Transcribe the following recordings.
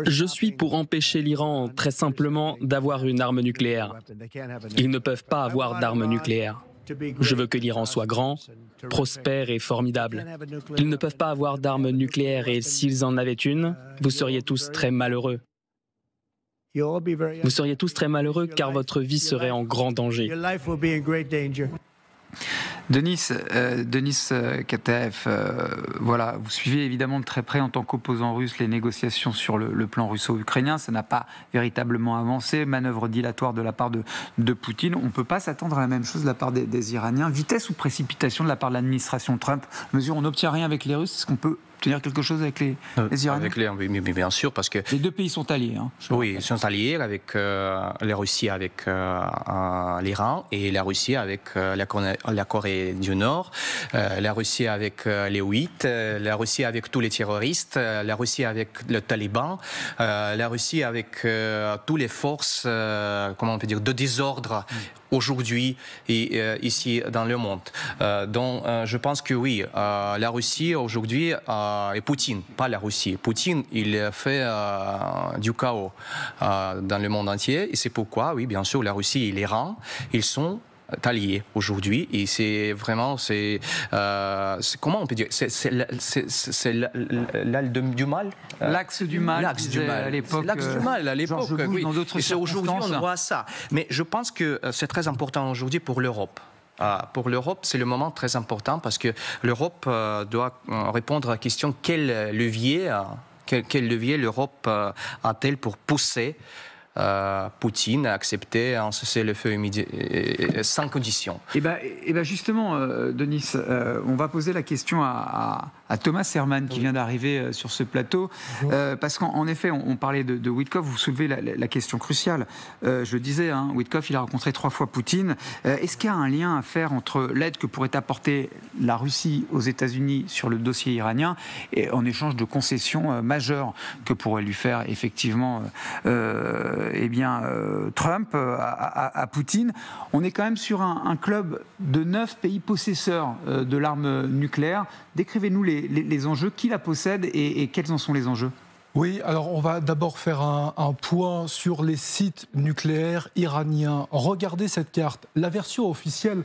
Je suis pour empêcher l'Iran très simplement d'avoir une arme nucléaire. Ils ne peuvent pas avoir d'arme nucléaire. Je veux que l'Iran soit grand, prospère et formidable. Ils ne peuvent pas avoir d'armes nucléaires et s'ils en avaient une, vous seriez tous très malheureux. Vous seriez tous très malheureux car votre vie serait en grand danger. Denis Kataev, voilà, vous suivez évidemment de très près en tant qu'opposant russe les négociations sur le plan russo-ukrainien. Ça n'a pas véritablement avancé, manœuvre dilatoire de la part de Poutine. On ne peut pas s'attendre à la même chose de la part des Iraniens. Vitesse ou précipitation de la part de l'administration Trump, à mesure où on n'obtient rien avec les Russes, est-ce qu'on peut obtenir quelque chose avec les Iraniens? Oui, bien sûr, parce que... Les deux pays sont alliés. Oui, ils sont alliés avec la Russie, avec l'Iran, et la Russie avec la Corée du Nord, la Russie avec les Ouïtes, la Russie avec tous les terroristes, la Russie avec le Taliban, la Russie avec toutes les forces, comment on peut dire, de désordre aujourd'hui et ici dans le monde. Donc je pense que oui, la Russie aujourd'hui, et Poutine, pas la Russie, Poutine, il fait du chaos dans le monde entier, et c'est pourquoi, oui, bien sûr, la Russie et l'Iran, ils sont alliés aujourd'hui, et c'est vraiment, comment on peut dire, c'est du mal, l'axe du mal, l'axe du mal à l'époque, oui. Et c'est aujourd'hui on voit ça, mais je pense que c'est très important aujourd'hui pour l'Europe. Pour l'Europe, c'est le moment très important parce que l'Europe doit répondre à la question quel levier l'Europe a-t-elle pour pousser Poutine a accepté un cessez-le-feu immédiat sans condition. Et ben justement, Denis, on va poser la question à Thomas Herman qui vient d'arriver sur ce plateau, parce qu'en effet, on parlait de Witkoff, vous soulevez la question cruciale. Je le disais, Witkoff, il a rencontré 3 fois Poutine. Est-ce qu'il y a un lien à faire entre l'aide que pourrait apporter la Russie aux États-Unis sur le dossier iranien et en échange de concessions majeures que pourrait lui faire effectivement Trump à Poutine? On est quand même sur un club de 9 pays possesseurs de l'arme nucléaire. Décrivez-nous les enjeux, qui la possède et quels en sont les enjeux? Oui, alors on va d'abord faire un point sur les sites nucléaires iraniens. Regardez cette carte. La version officielle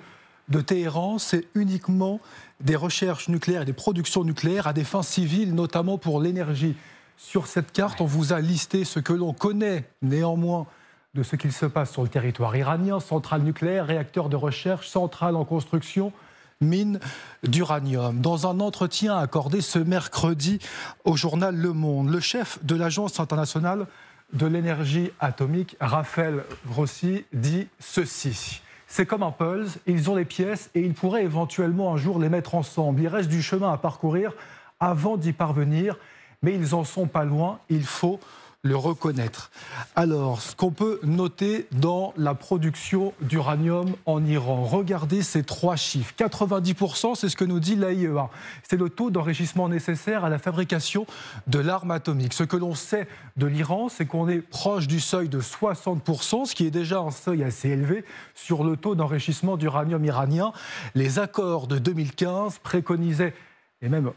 de Téhéran, c'est uniquement des recherches nucléaires et des productions nucléaires à des fins civiles, notamment pour l'énergie. Sur cette carte, on vous a listé ce que l'on connaît néanmoins de ce qu'il se passe sur le territoire iranien: centrales nucléaires, réacteurs de recherche, centrales en construction, mines d'uranium. Dans un entretien accordé ce mercredi au journal Le Monde, le chef de l'Agence internationale de l'énergie atomique, Rafael Grossi, dit ceci: c'est comme un puzzle, ils ont les pièces et ils pourraient éventuellement un jour les mettre ensemble. Il reste du chemin à parcourir avant d'y parvenir, mais ils en sont pas loin, il faut le reconnaître. Alors, ce qu'on peut noter dans la production d'uranium en Iran, regardez ces 3 chiffres. 90%, c'est ce que nous dit l'AIEA. C'est le taux d'enrichissement nécessaire à la fabrication de l'arme atomique. Ce que l'on sait de l'Iran, c'est qu'on est proche du seuil de 60%, ce qui est déjà un seuil assez élevé sur le taux d'enrichissement d'uranium iranien. Les accords de 2015 préconisaient, et même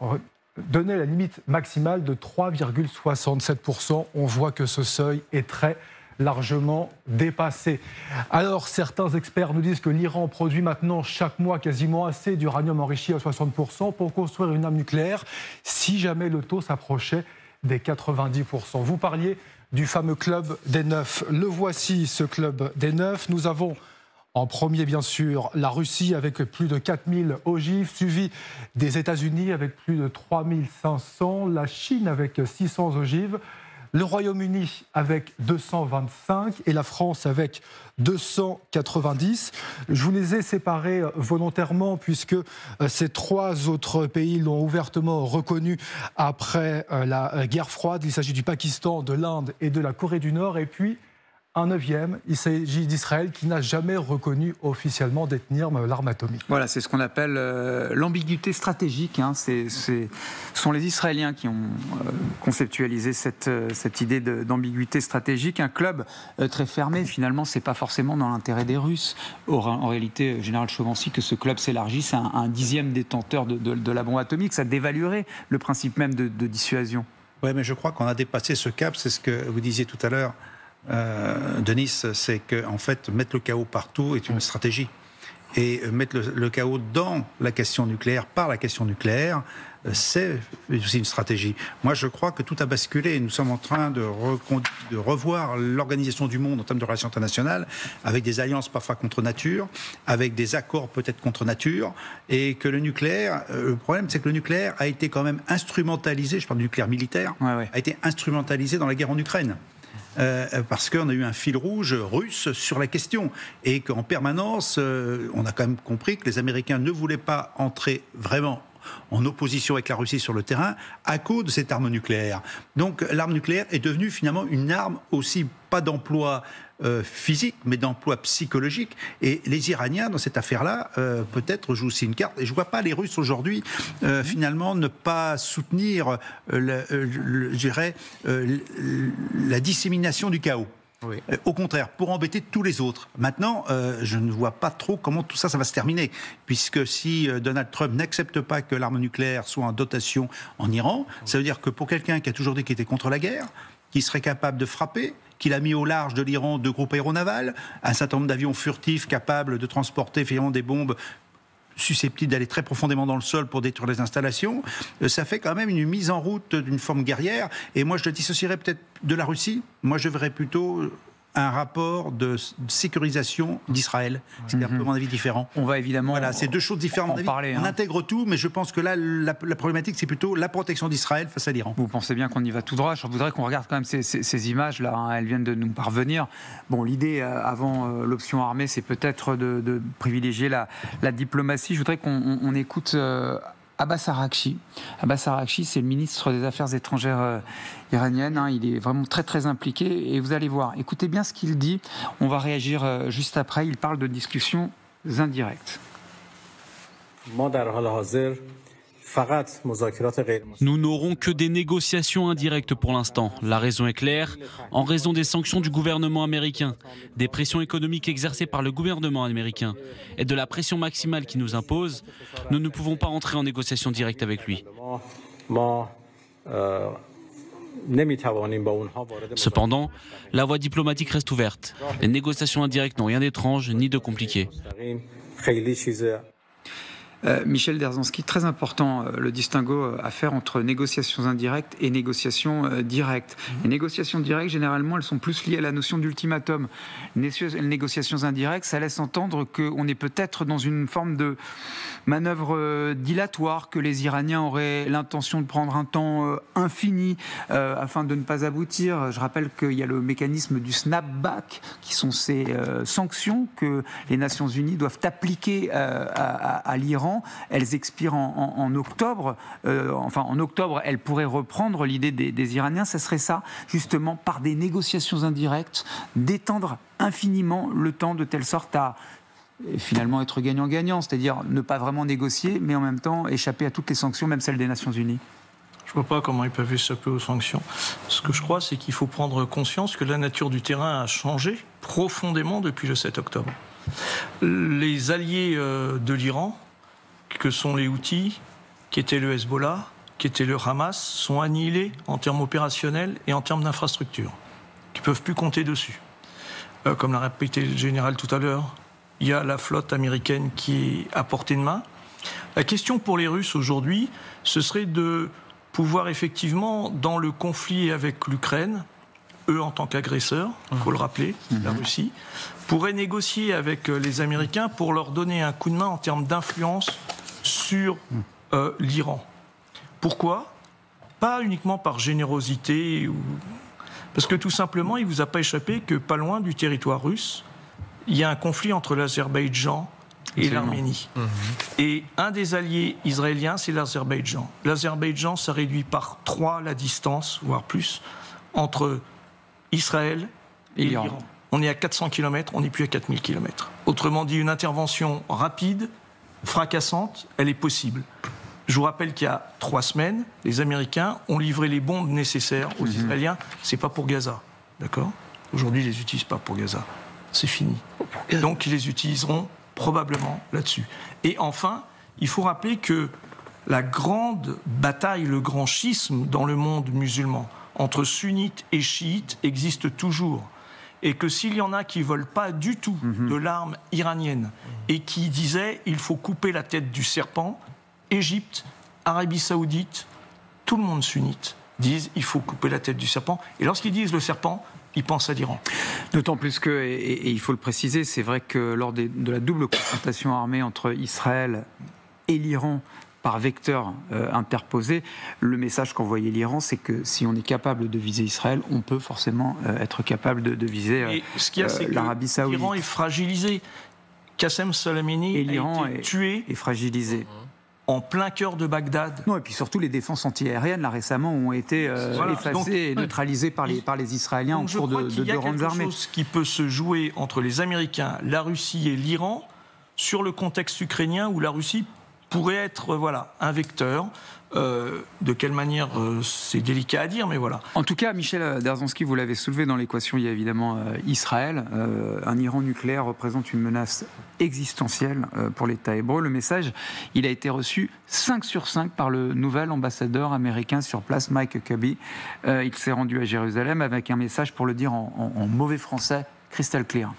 donner la limite maximale de 3,67%. On voit que ce seuil est très largement dépassé. Alors, certains experts nous disent que l'Iran produit maintenant chaque mois quasiment assez d'uranium enrichi à 60% pour construire une arme nucléaire si jamais le taux s'approchait des 90%. Vous parliez du fameux club des 9. Le voici, ce club des 9. Nous avons en premier, bien sûr, la Russie avec plus de 4000 ogives, suivi des États-Unis avec plus de 3500, la Chine avec 600 ogives, le Royaume-Uni avec 225 et la France avec 290. Je vous les ai séparés volontairement puisque ces 3 autres pays l'ont ouvertement reconnu après la guerre froide. Il s'agit du Pakistan, de l'Inde et de la Corée du Nord. Et puis, un 9e, il s'agit d'Israël qui n'a jamais reconnu officiellement détenir l'arme atomique. Voilà, c'est ce qu'on appelle l'ambiguïté stratégique. Ce sont les Israéliens qui ont conceptualisé cette idée d'ambiguïté stratégique. Un club très fermé, finalement, ce n'est pas forcément dans l'intérêt des Russes. En réalité, Général Chovancy, que ce club s'élargisse à un 10e détenteur de la bombe atomique, ça dévaluerait le principe même de dissuasion. Oui, mais je crois qu'on a dépassé ce cap. C'est ce que vous disiez tout à l'heure, Denis, c'est qu'en fait, mettre le chaos partout est une stratégie. Et mettre le chaos dans la question nucléaire, par la question nucléaire, c'est aussi une stratégie. Moi, je crois que tout a basculé. Nous sommes en train de revoir l'organisation du monde en termes de relations internationales, avec des alliances parfois contre nature, avec des accords peut-être contre nature, et que le nucléaire, le problème, c'est que le nucléaire a été quand même instrumentalisé, je parle du nucléaire militaire, a été instrumentalisé dans la guerre en Ukraine. Parce qu'on a eu un fil rouge russe sur la question et qu'en permanence, on a quand même compris que les Américains ne voulaient pas entrer vraiment en opposition avec la Russie sur le terrain à cause de cette arme nucléaire. Donc l'arme nucléaire est devenue finalement une arme aussi, pas d'emploi physique, mais d'emploi psychologique. Et les Iraniens, dans cette affaire-là, peut-être jouent aussi une carte. Et je ne vois pas les Russes aujourd'hui, finalement, ne pas soutenir, je dirais, la dissémination du chaos. Oui. Au contraire, pour embêter tous les autres. Maintenant, je ne vois pas trop comment tout ça va se terminer, puisque si Donald Trump n'accepte pas que l'arme nucléaire soit en dotation en Iran, ça veut dire que pour quelqu'un qui a toujours dit qu'il était contre la guerre, qui serait capable de frapper, qu'il a mis au large de l'Iran 2 groupes aéronavals, un certain nombre d'avions furtifs capables de transporter finalement des bombes susceptibles d'aller très profondément dans le sol pour détruire les installations, ça fait quand même une mise en route d'une forme guerrière. Et moi, je le dissocierais peut-être de la Russie. Moi, je verrais plutôt un rapport de sécurisation d'Israël. C'est un peu mon avis différent. On va évidemment c'est 2 choses différentes. On intègre tout, mais je pense que là, la problématique, c'est plutôt la protection d'Israël face à l'Iran. Vous pensez bien qu'on y va tout droit. Je voudrais qu'on regarde quand même ces images-là. Elles viennent de nous parvenir. Bon, l'idée, avant l'option armée, c'est peut-être de privilégier la diplomatie. Je voudrais qu'on écoute Abbas Araghchi. Abbas Araghchi, c'est le ministre des Affaires étrangères iranienne. Il est vraiment très très impliqué et vous allez voir. Écoutez bien ce qu'il dit. On va réagir juste après. Il parle de discussions indirectes. Nous n'aurons que des négociations indirectes pour l'instant. La raison est claire, en raison des sanctions du gouvernement américain, des pressions économiques exercées par le gouvernement américain et de la pression maximale qui nous impose, nous ne pouvons pas entrer en négociation directe avec lui. Cependant, la voie diplomatique reste ouverte. Les négociations indirectes n'ont rien d'étrange ni de compliqué. Michel Derzhansky, très important le distinguo à faire entre négociations indirectes et négociations directes. Les négociations directes, généralement, elles sont plus liées à la notion d'ultimatum. Les négociations indirectes, ça laisse entendre qu'on est peut-être dans une forme de manœuvre dilatoire, que les Iraniens auraient l'intention de prendre un temps infini afin de ne pas aboutir. Je rappelle qu'il y a le mécanisme du snapback, qui sont ces sanctions que les Nations Unies doivent appliquer à l'Iran. Elles expirent en octobre. En octobre, elles pourraient reprendre l'idée des Iraniens. Ce serait ça, justement, par des négociations indirectes, d'étendre infiniment le temps de telle sorte à finalement être gagnant-gagnant, c'est-à-dire ne pas vraiment négocier, mais en même temps échapper à toutes les sanctions, même celles des Nations Unies. Je ne vois pas comment ils peuvent échapper aux sanctions. Ce que je crois, c'est qu'il faut prendre conscience que la nature du terrain a changé profondément depuis le 7 octobre. Les alliés de l'Iran, que sont les Houthis, qui étaient le Hezbollah, qui étaient le Hamas, sont annihilés en termes opérationnels et en termes d'infrastructures, qui ne peuvent plus compter dessus. Comme l'a répété le général tout à l'heure, il y a la flotte américaine qui est à portée de main. La question pour les Russes aujourd'hui, ce serait de pouvoir effectivement, dans le conflit avec l'Ukraine, eux en tant qu'agresseurs, il faut le rappeler, la Russie, pourraient négocier avec les Américains pour leur donner un coup de main en termes d'influence sur l'Iran. Pourquoi ? Pas uniquement par générosité, parce que tout simplement, il ne vous a pas échappé que pas loin du territoire russe, il y a un conflit entre l'Azerbaïdjan et l'Arménie. Et un des alliés israéliens, c'est l'Azerbaïdjan. L'Azerbaïdjan, ça réduit par 3 la distance, voire plus, entre Israël et l'Iran. On est à 400 km, on n'est plus à 4000 km. Autrement dit, une intervention rapide, fracassante, elle est possible. Je vous rappelle qu'il y a 3 semaines, les Américains ont livré les bombes nécessaires aux Israéliens. C'est pas pour Gaza, d'accord ? Aujourd'hui, ils les utilisent pas pour Gaza. C'est fini. Donc, ils les utiliseront probablement là-dessus. Et enfin, il faut rappeler que la grande bataille, le grand schisme dans le monde musulman entre sunnites et chiites existe toujours. Et que s'il y en a qui ne veulent pas du tout de l'arme iranienne et qui disaient il faut couper la tête du serpent, Égypte, Arabie Saoudite, tout le monde sunnite disent il faut couper la tête du serpent. Et lorsqu'ils disent le serpent, ils pensent à l'Iran. D'autant plus que, et il faut le préciser, c'est vrai que lors de la double confrontation armée entre Israël et l'Iran, par vecteur interposé, le message qu'envoyait l'Iran, c'est que si on est capable de viser Israël, on peut forcément être capable de viser l'Arabie Saoudite. L'Iran est fragilisé. Qassem Soleimani a été tué et fragilisé. En plein cœur de Bagdad. Non, et puis surtout les défenses antiaériennes, là récemment, ont été effacées et neutralisées par les Israéliens au cours de deux grandes armées. Il y a quelque chose qui peut se jouer entre les Américains, la Russie et l'Iran sur le contexte ukrainien où la Russie pourrait être un vecteur. De quelle manière, c'est délicat à dire, mais voilà. En tout cas, Michel Derzhansky, vous l'avez soulevé dans l'équation, il y a évidemment Israël. Un Iran nucléaire représente une menace existentielle pour l'État hébreu. Le message, il a été reçu 5 sur 5 par le nouvel ambassadeur américain sur place, Mike Huckabee. Il s'est rendu à Jérusalem avec un message, pour le dire en mauvais français, crystal clear.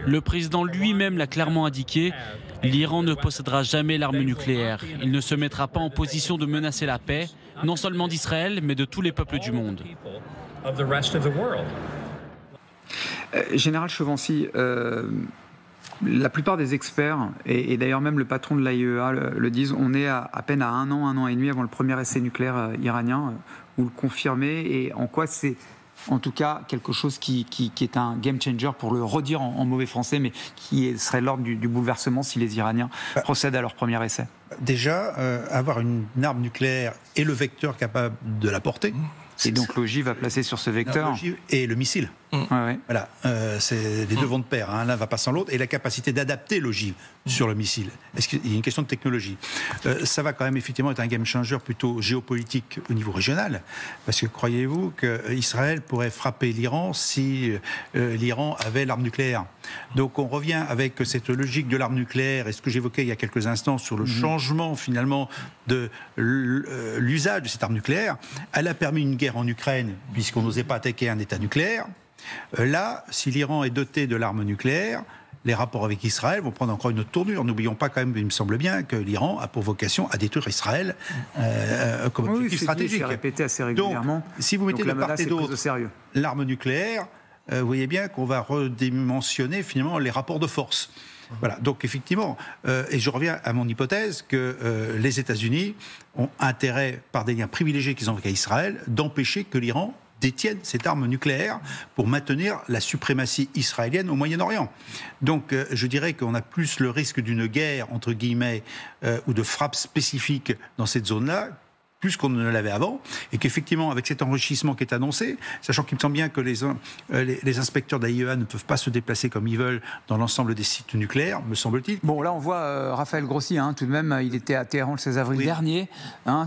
Le président lui-même l'a clairement indiqué, l'Iran ne possédera jamais l'arme nucléaire. Il ne se mettra pas en position de menacer la paix, non seulement d'Israël, mais de tous les peuples du monde. Général Chauvency, la plupart des experts, et d'ailleurs même le patron de l'AIEA le disent, on est à peine à un an et demi avant le premier essai nucléaire iranien. Vous le confirmez, et en quoi c'est en tout cas quelque chose qui est un game changer, pour le redire en mauvais français, mais qui serait l'ordre du bouleversement si les Iraniens procèdent à leur premier essai? Déjà, avoir une arme nucléaire et le vecteur capable de la porter. Et donc l'ogive va placer sur ce vecteur. L'ogive et le missile. Ouais. Voilà, c'est les deux vont de pair, l'un va pas sans l'autre, et la capacité d'adapter l'ogive sur le missile. Est-ce qu'il y a une question de technologie? Ça va quand même effectivement être un game changer plutôt géopolitique au niveau régional, parce que croyez-vous qu'Israël pourrait frapper l'Iran si l'Iran avait l'arme nucléaire? Donc on revient avec cette logique de l'arme nucléaire, et ce que j'évoquais il y a quelques instants sur le changement finalement de l'usage de cette arme nucléaire. Elle a permis une guerre en Ukraine, puisqu'on n'osait pas attaquer un État nucléaire. Là, si l'Iran est doté de l'arme nucléaire, les rapports avec Israël vont prendre encore une autre tournure. N'oublions pas quand même, il me semble bien, que l'Iran a pour vocation à détruire Israël comme objectif stratégique. C'est répété assez régulièrement. Donc, si vous mettez de part et d'autre l'arme nucléaire, vous voyez bien qu'on va redimensionner finalement les rapports de force. Voilà, donc effectivement, et je reviens à mon hypothèse que les États-Unis ont intérêt, par des liens privilégiés qu'ils ont avec Israël, d'empêcher que l'Iran détiennent cette arme nucléaire pour maintenir la suprématie israélienne au Moyen-Orient. Donc je dirais qu'on a plus le risque d'une guerre, entre guillemets, ou de frappe spécifique dans cette zone-là, plus qu'on ne l'avait avant, et qu'effectivement, avec cet enrichissement qui est annoncé, sachant qu'il me semble bien que les inspecteurs d'AIEA ne peuvent pas se déplacer comme ils veulent dans l'ensemble des sites nucléaires, me semble-t-il. Bon, là, on voit Raphaël Grossi, tout de même, il était à Téhéran le 16 avril dernier,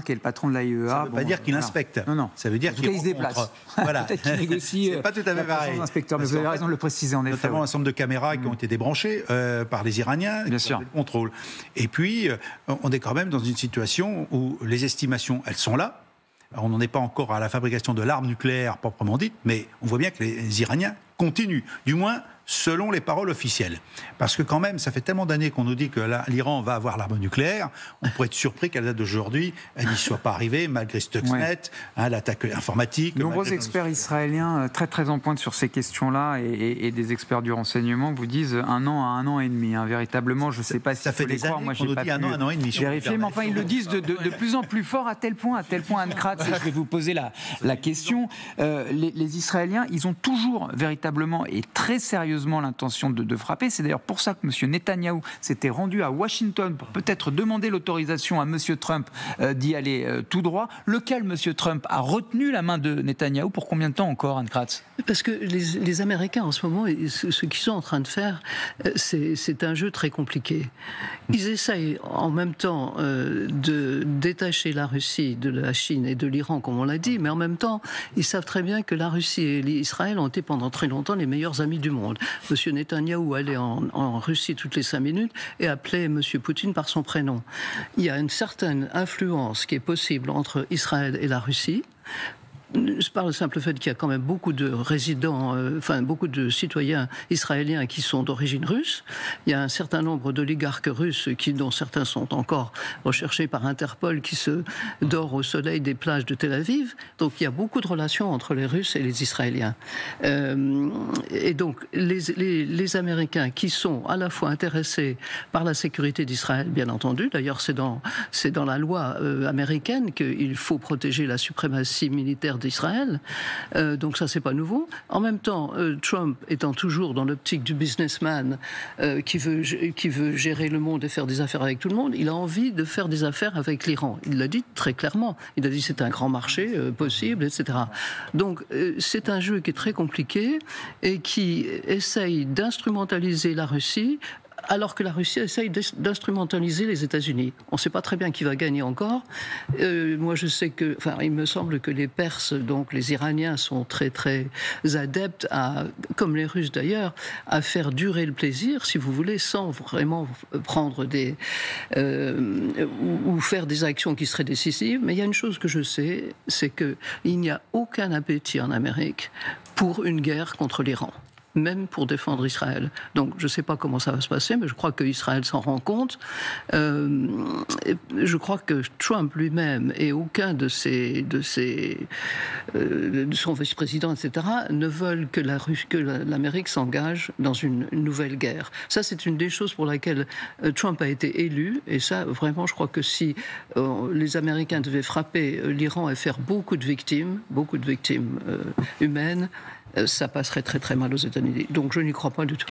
qui est le patron de l'AIEA. Ça ne veut pas dire qu'il inspecte. Non. Ça veut dire qu'il se déplace. Voilà. Peut-être qu'il négocie. C'est pas tout à fait pareil. Mais vous avez raison de le préciser, en effet. Notamment un ensemble de caméras qui ont été débranchées par les Iraniens. Bien sûr. Le contrôle. Et puis, on est quand même dans une situation où les estimations, elles sont là. Alors, on n'en est pas encore à la fabrication de l'arme nucléaire proprement dite, mais on voit bien que les Iraniens continuent, du moins selon les paroles officielles. Parce que quand même, ça fait tellement d'années qu'on nous dit que l'Iran va avoir l'arme nucléaire, on pourrait être surpris qu'à la date d'aujourd'hui, elle n'y soit pas arrivée, malgré Stuxnet, l'attaque informatique. De nombreux experts israéliens très très en pointe sur ces questions-là, et des experts du renseignement vous disent 1 an à 1 an et demi. Véritablement, je ne sais pas si ça fait des années qu'on nous dit 1 an et demi. Vérifier, mais enfin, ils le disent de plus en plus fort, à tel point, Anne Kratz, je vais vous poser la question. Les Israéliens, ils ont toujours véritablement et très sérieusement l'intention de frapper. C'est d'ailleurs pour ça que M. Netanyahou s'était rendu à Washington pour peut-être demander l'autorisation à M. Trump d'y aller tout droit. Lequel M. Trump a retenu la main de Netanyahou pour combien de temps encore, Anne Kratz? Parce que les Américains en ce moment, ce qu'ils sont en train de faire, c'est un jeu très compliqué. Ils essayent en même temps de détacher la Russie de la Chine et de l'Iran, comme on l'a dit, mais en même temps, ils savent très bien que la Russie et Israël ont été pendant très longtemps les meilleurs amis du monde. M. Netanyahou allait en Russie toutes les 5 minutes et appelait M. Poutine par son prénom. Il y a une certaine influence qui est possible entre Israël et la Russie. Par le simple fait qu'il y a quand même beaucoup de résidents, beaucoup de citoyens israéliens qui sont d'origine russe. Il y a un certain nombre d'oligarques russes dont certains sont encore recherchés par Interpol, qui se dorent au soleil des plages de Tel Aviv. Donc il y a beaucoup de relations entre les Russes et les Israéliens. Et donc les Américains qui sont à la fois intéressés par la sécurité d'Israël, bien entendu. D'ailleurs, c'est dans la loi américaine qu'il faut protéger la suprématie militaire d'Israël, donc ça c'est pas nouveau. En même temps, Trump étant toujours dans l'optique du businessman qui veut gérer le monde et faire des affaires avec tout le monde, il a envie de faire des affaires avec l'Iran. Il l'a dit très clairement. Il a dit c'est un grand marché possible, etc. Donc c'est un jeu qui est très compliqué et qui essaye d'instrumentaliser la Russie, alors que la Russie essaye d'instrumentaliser les États-Unis. On ne sait pas très bien qui va gagner encore. Moi, je sais que, il me semble que les Perses, donc les Iraniens, sont très très adeptes comme les Russes d'ailleurs, à faire durer le plaisir, si vous voulez, sans vraiment prendre ou faire des actions qui seraient décisives. Mais il y a une chose que je sais, c'est qu'il n'y a aucun appétit en Amérique pour une guerre contre l'Iran, même pour défendre Israël. Donc je ne sais pas comment ça va se passer, mais je crois qu'Israël s'en rend compte. Je crois que Trump lui-même et aucun de son vice-président, etc., ne veulent que l'Amérique s'engage dans une nouvelle guerre. Ça, c'est une des choses pour laquelle Trump a été élu. Et ça, vraiment, je crois que si les Américains devaient frapper l'Iran et faire beaucoup de victimes humaines, ça passerait très très mal aux États-Unis. Donc je n'y crois pas du tout.